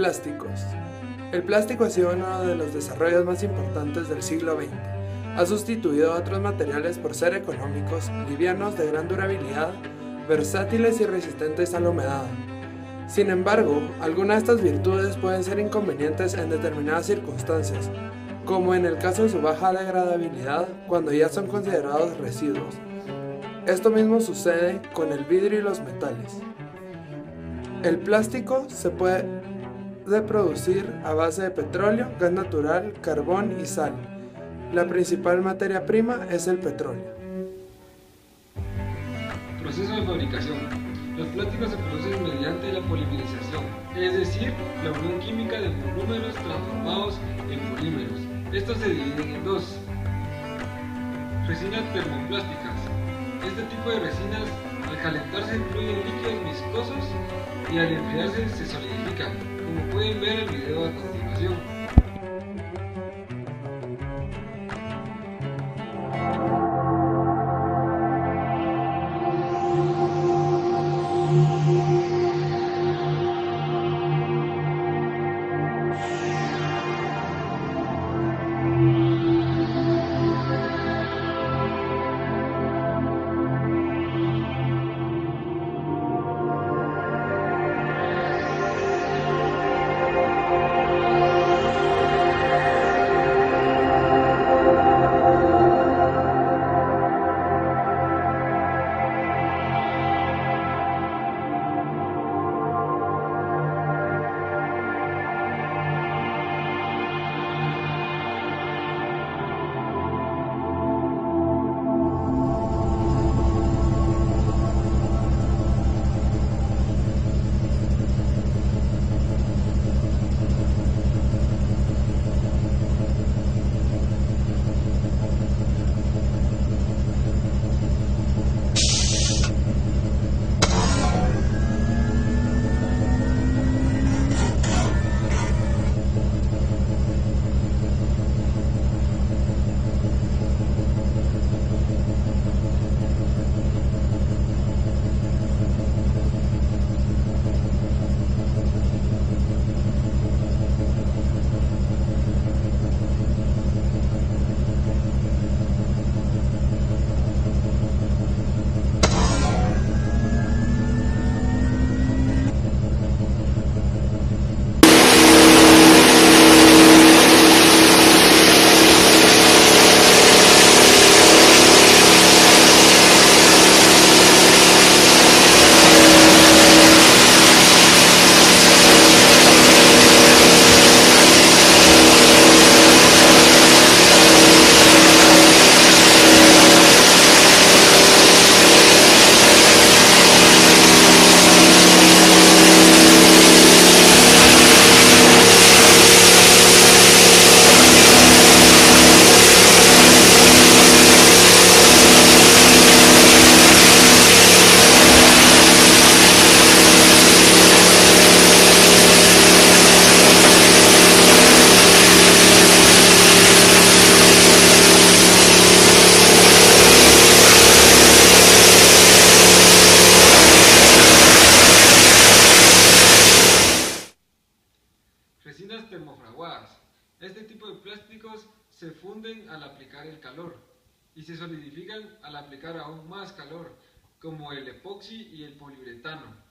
Plásticos. El plástico ha sido uno de los desarrollos más importantes del siglo XX. Ha sustituido a otros materiales por ser económicos, livianos, de gran durabilidad, versátiles y resistentes a la humedad. Sin embargo, algunas de estas virtudes pueden ser inconvenientes en determinadas circunstancias, como en el caso de su baja degradabilidad cuando ya son considerados residuos. Esto mismo sucede con el vidrio y los metales. El plástico se puede producir a base de petróleo, gas natural, carbón y sal. La principal materia prima es el petróleo. Proceso de fabricación. Los plásticos se producen mediante la polimerización, es decir, la unión química de monómeros transformados en polímeros. Estos se dividen en dos. Resinas termoplásticas. Este tipo de resinas, al calentarse, fluyen líquidos viscosos y al enfriarse se solidifican, como pueden ver en el video a continuación. Resinas termofraguadas. Este tipo de plásticos se funden al aplicar el calor y se solidifican al aplicar aún más calor, como el epoxi y el poliuretano.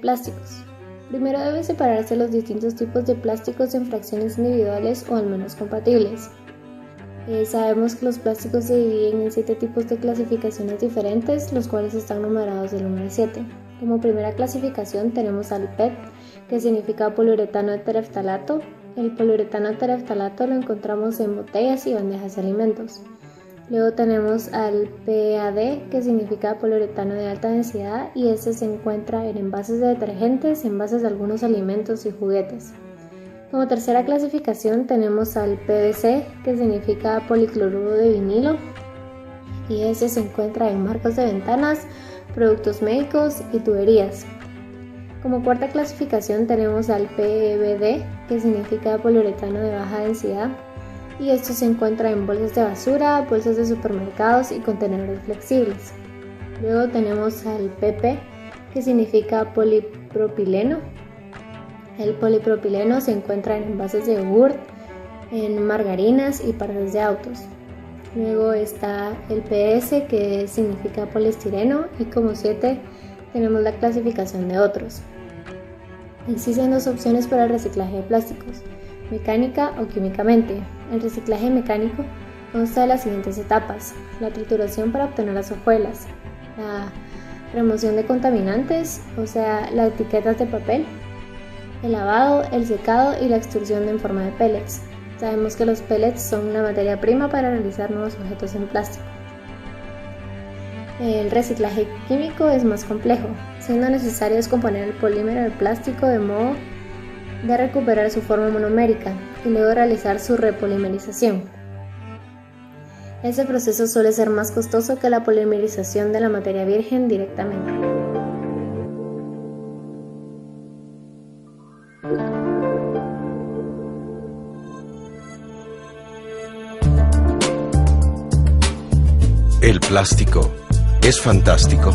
plásticos. Primero deben separarse los distintos tipos de plásticos en fracciones individuales o al menos compatibles. Sabemos que los plásticos se dividen en 7 tipos de clasificaciones diferentes, los cuales están numerados del 1 al 7. Como primera clasificación tenemos al PET, que significa poliuretano de tereftalato. El poliuretano de tereftalato lo encontramos en botellas y bandejas de alimentos. Luego tenemos al PAD, que significa poliuretano de alta densidad, y este se encuentra en envases de detergentes, envases de algunos alimentos y juguetes. Como tercera clasificación tenemos al PVC, que significa policloruro de vinilo, y ese se encuentra en marcos de ventanas, productos médicos y tuberías. Como cuarta clasificación tenemos al PEBD, que significa poliuretano de baja densidad, y esto se encuentra en bolsas de basura, bolsas de supermercados y contenedores flexibles. Luego tenemos al PP, que significa polipropileno. El polipropileno se encuentra en envases de yogurt, en margarinas y partes de autos. Luego está el PS, que significa poliestireno, y como 7 tenemos la clasificación de otros. Existen 2 opciones para el reciclaje de plásticos: mecánica o químicamente. El reciclaje mecánico consta de las siguientes etapas: la trituración para obtener las hojuelas, la remoción de contaminantes, o sea, las etiquetas de papel, el lavado, el secado y la extrusión en forma de pellets. Sabemos que los pellets son la materia prima para realizar nuevos objetos en plástico. El reciclaje químico es más complejo, siendo necesario descomponer el polímero del plástico de modo de recuperar su forma monomérica y luego realizar su repolimerización. Este proceso suele ser más costoso que la polimerización de la materia virgen directamente. El plástico es fantástico.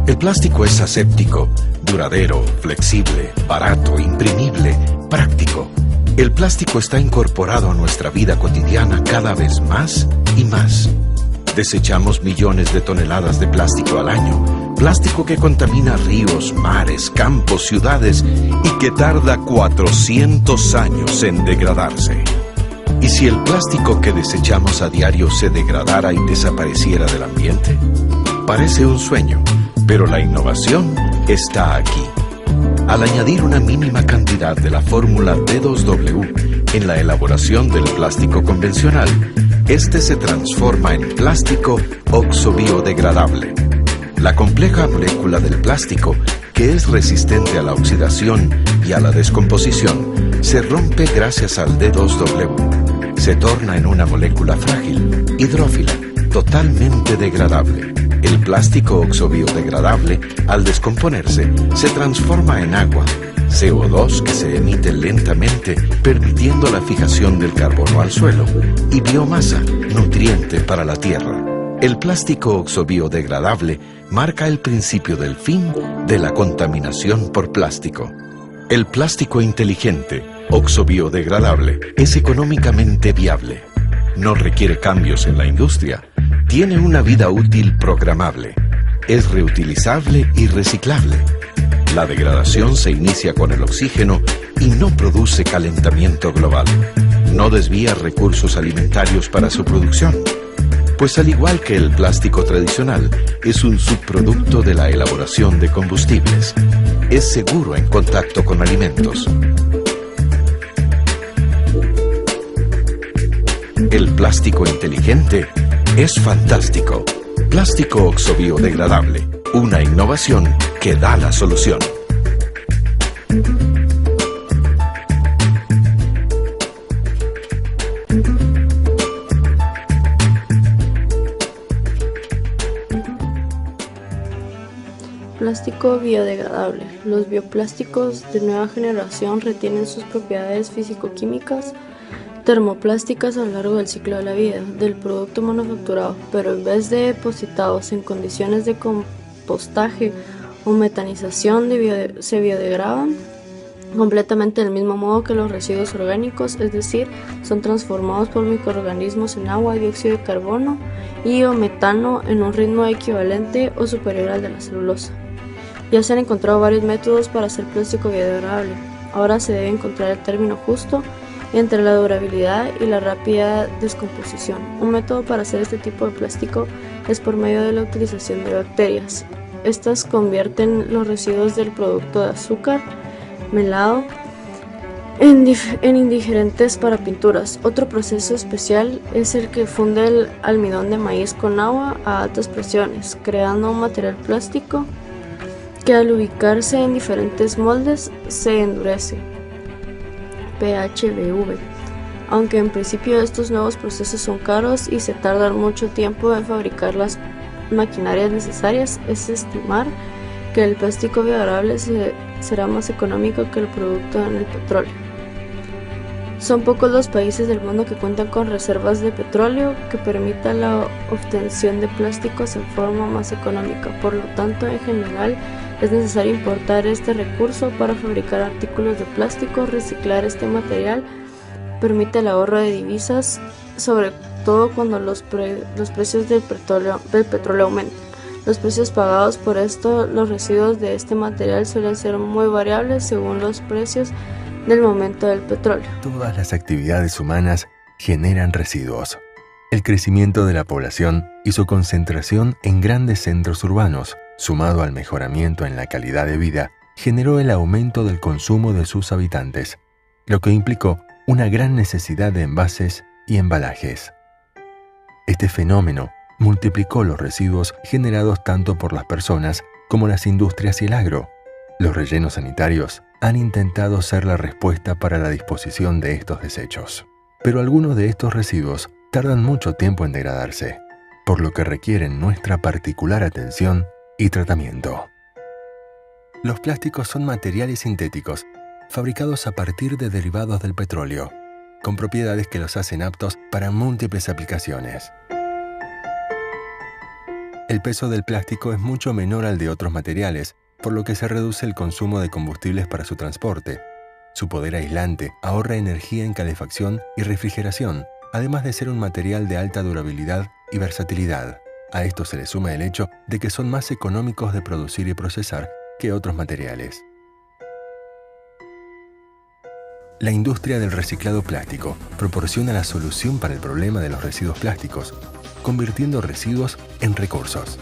El plástico es aséptico, duradero, flexible, barato, imprimible, práctico. El plástico está incorporado a nuestra vida cotidiana cada vez más y más. Desechamos millones de toneladas de plástico al año. Plástico que contamina ríos, mares, campos, ciudades y que tarda 400 años en degradarse. ¿Y si el plástico que desechamos a diario se degradara y desapareciera del ambiente? Parece un sueño, pero la innovación está aquí. Al añadir una mínima cantidad de la fórmula D2W en la elaboración del plástico convencional, este se transforma en plástico oxobiodegradable. La compleja molécula del plástico, que es resistente a la oxidación y a la descomposición, se rompe gracias al D2W. Se torna en una molécula frágil, hidrófila, totalmente degradable. El plástico oxobiodegradable, al descomponerse, se transforma en agua, CO2 que se emite lentamente, permitiendo la fijación del carbono al suelo, y biomasa, nutriente para la tierra. El plástico oxobiodegradable marca el principio del fin de la contaminación por plástico. El plástico inteligente, oxobiodegradable, es económicamente viable. No requiere cambios en la industria. Tiene una vida útil programable. Es reutilizable y reciclable. La degradación se inicia con el oxígeno y no produce calentamiento global. No desvía recursos alimentarios para su producción. Pues al igual que el plástico tradicional, es un subproducto de la elaboración de combustibles. Es seguro en contacto con alimentos. El plástico inteligente es fantástico. Plástico oxobiodegradable, una innovación que da la solución. Plástico biodegradable. Los bioplásticos de nueva generación retienen sus propiedades físico-químicas termoplásticas a lo largo del ciclo de la vida del producto manufacturado, pero en vez de depositados en condiciones de compostaje o metanización se biodegradan completamente del mismo modo que los residuos orgánicos, es decir, son transformados por microorganismos en agua, dióxido de carbono y o metano en un ritmo equivalente o superior al de la celulosa. Ya se han encontrado varios métodos para hacer plástico biodegradable. Ahora se debe encontrar el término justo entre la durabilidad y la rápida descomposición. Un método para hacer este tipo de plástico es por medio de la utilización de bacterias. Estas convierten los residuos del producto de azúcar, melado, en indiferentes para pinturas. Otro proceso especial es el que funde el almidón de maíz con agua a altas presiones, creando un material plástico que al ubicarse en diferentes moldes se endurece. PHBV. Aunque en principio estos nuevos procesos son caros y se tardan mucho tiempo en fabricar las maquinarias necesarias, es estimar que el plástico biodegradable será más económico que el producto en el petróleo. Son pocos los países del mundo que cuentan con reservas de petróleo que permitan la obtención de plásticos en forma más económica. Por lo tanto, en general, es necesario importar este recurso para fabricar artículos de plástico. Reciclar este material permite el ahorro de divisas, sobre todo cuando los precios del petróleo aumentan. Los precios pagados por los residuos de este material suelen ser muy variables según los precios del momento del petróleo. Todas las actividades humanas generan residuos. El crecimiento de la población y su concentración en grandes centros urbanos, sumado al mejoramiento en la calidad de vida, generó el aumento del consumo de sus habitantes, lo que implicó una gran necesidad de envases y embalajes. Este fenómeno multiplicó los residuos generados tanto por las personas como las industrias y el agro. Los rellenos sanitarios han intentado ser la respuesta para la disposición de estos desechos, pero algunos de estos residuos tardan mucho tiempo en degradarse, por lo que requieren nuestra particular atención y tratamiento. Los plásticos son materiales sintéticos fabricados a partir de derivados del petróleo, con propiedades que los hacen aptos para múltiples aplicaciones. El peso del plástico es mucho menor al de otros materiales, por lo que se reduce el consumo de combustibles para su transporte. Su poder aislante ahorra energía en calefacción y refrigeración, además de ser un material de alta durabilidad y versatilidad. A esto se le suma el hecho de que son más económicos de producir y procesar que otros materiales. La industria del reciclado plástico proporciona la solución para el problema de los residuos plásticos, convirtiendo residuos en recursos.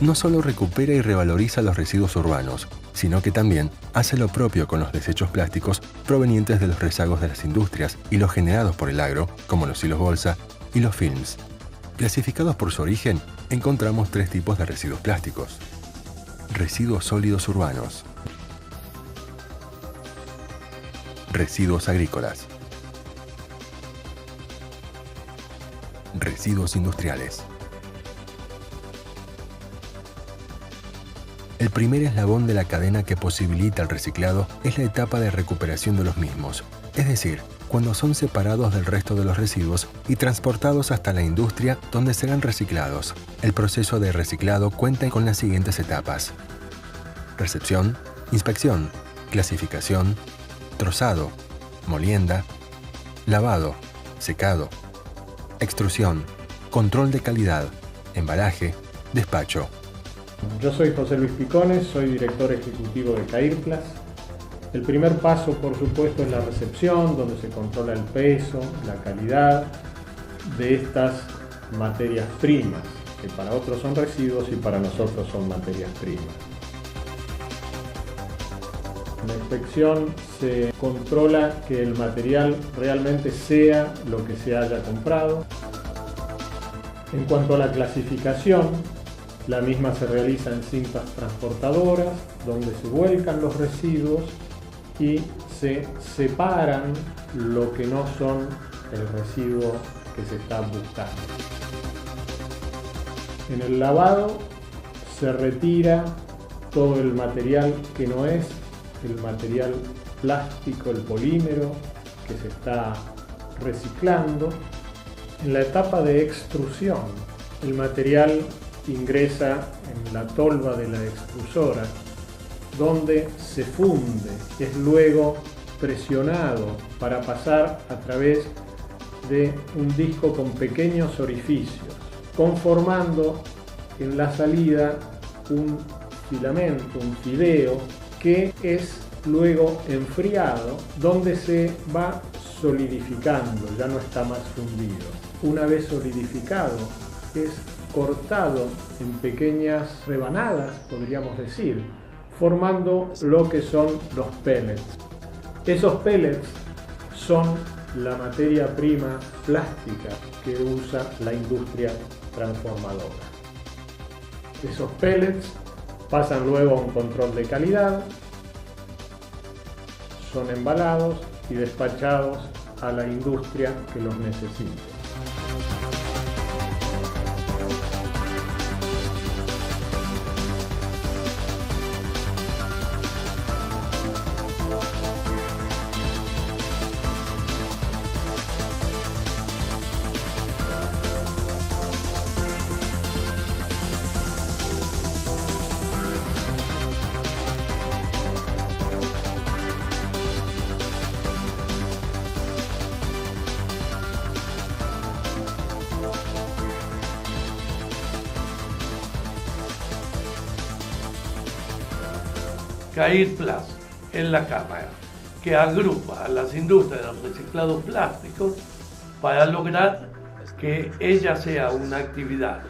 No solo recupera y revaloriza los residuos urbanos, sino que también hace lo propio con los desechos plásticos provenientes de los rezagos de las industrias y los generados por el agro, como los hilos bolsa y los films. Clasificados por su origen, encontramos tres tipos de residuos plásticos. Residuos sólidos urbanos, residuos agrícolas, residuos industriales. El primer eslabón de la cadena que posibilita el reciclado es la etapa de recuperación de los mismos, es decir, cuando son separados del resto de los residuos y transportados hasta la industria donde serán reciclados. El proceso de reciclado cuenta con las siguientes etapas: recepción, inspección, clasificación, trozado, molienda, lavado, secado, extrusión, control de calidad, embalaje, despacho. Yo soy José Luis Picones, soy director ejecutivo de Cairplas. El primer paso, por supuesto, es la recepción, donde se controla el peso, la calidad de estas materias primas, que para otros son residuos y para nosotros son materias primas. En la inspección se controla que el material realmente sea lo que se haya comprado. En cuanto a la clasificación, la misma se realiza en cintas transportadoras, donde se vuelcan los residuos y se separan lo que no son el residuo que se está buscando. En el lavado se retira todo el material que no es el material plástico, el polímero que se está reciclando. En la etapa de extrusión, el material ingresa en la tolva de la extrusora, donde se funde, es luego presionado para pasar a través de un disco con pequeños orificios. conformando en la salida un filamento, un fideo, que es luego enfriado, donde se va solidificando, ya no está más fundido. Una vez solidificado, es cortado en pequeñas rebanadas, podríamos decir, formando lo que son los pellets. Esos pellets son la materia prima plástica que usa la industria transformadora. Esos pellets pasan luego a un control de calidad, son embalados y despachados a la industria que los necesite. CAIRPLAS es la cámara que agrupa a las industrias de reciclado plásticos para lograr que ella sea una actividad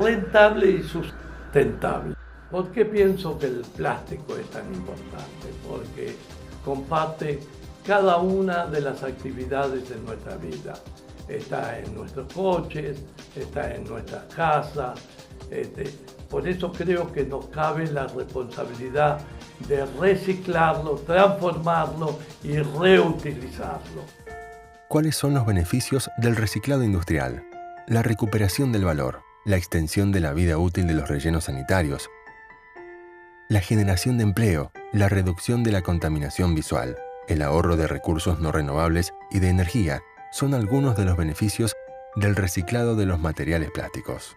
rentable y sustentable. ¿Por qué pienso que el plástico es tan importante? Porque comparte cada una de las actividades de nuestra vida. Está en nuestros coches, está en nuestras casas. Por eso creo que nos cabe la responsabilidad de reciclarlo, transformarlo y reutilizarlo. ¿Cuáles son los beneficios del reciclado industrial? La recuperación del valor, la extensión de la vida útil de los rellenos sanitarios, la generación de empleo, la reducción de la contaminación visual, el ahorro de recursos no renovables y de energía son algunos de los beneficios del reciclado de los materiales plásticos.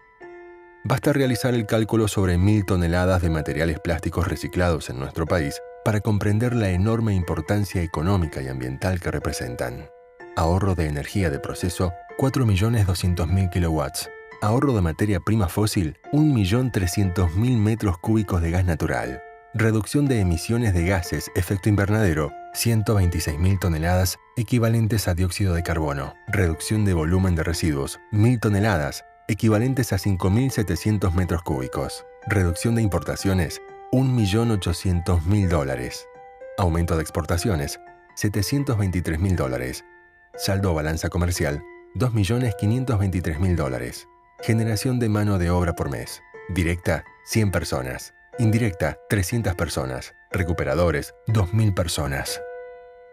Basta realizar el cálculo sobre 1000 toneladas de materiales plásticos reciclados en nuestro país para comprender la enorme importancia económica y ambiental que representan. Ahorro de energía de proceso, 4.200.000 kilowatts. Ahorro de materia prima fósil, 1.300.000 metros cúbicos de gas natural. Reducción de emisiones de gases efecto invernadero, 126.000 toneladas equivalentes a dióxido de carbono. Reducción de volumen de residuos, 1.000 toneladas equivalentes a 5.700 metros cúbicos. Reducción de importaciones, $1.800.000. Aumento de exportaciones, $723.000. Saldo o balanza comercial, $2.523.000. Generación de mano de obra por mes. Directa, 100 personas. Indirecta, 300 personas. Recuperadores, 2.000 personas.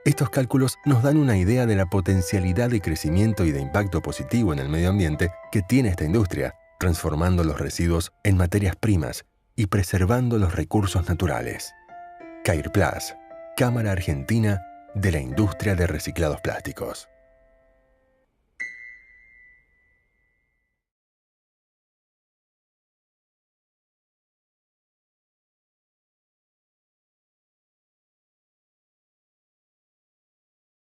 Estos cálculos nos dan una idea de la potencialidad de crecimiento y de impacto positivo en el medio ambiente que tiene esta industria, transformando los residuos en materias primas y preservando los recursos naturales. CAIRPLAS, Cámara Argentina de la Industria de Reciclados Plásticos.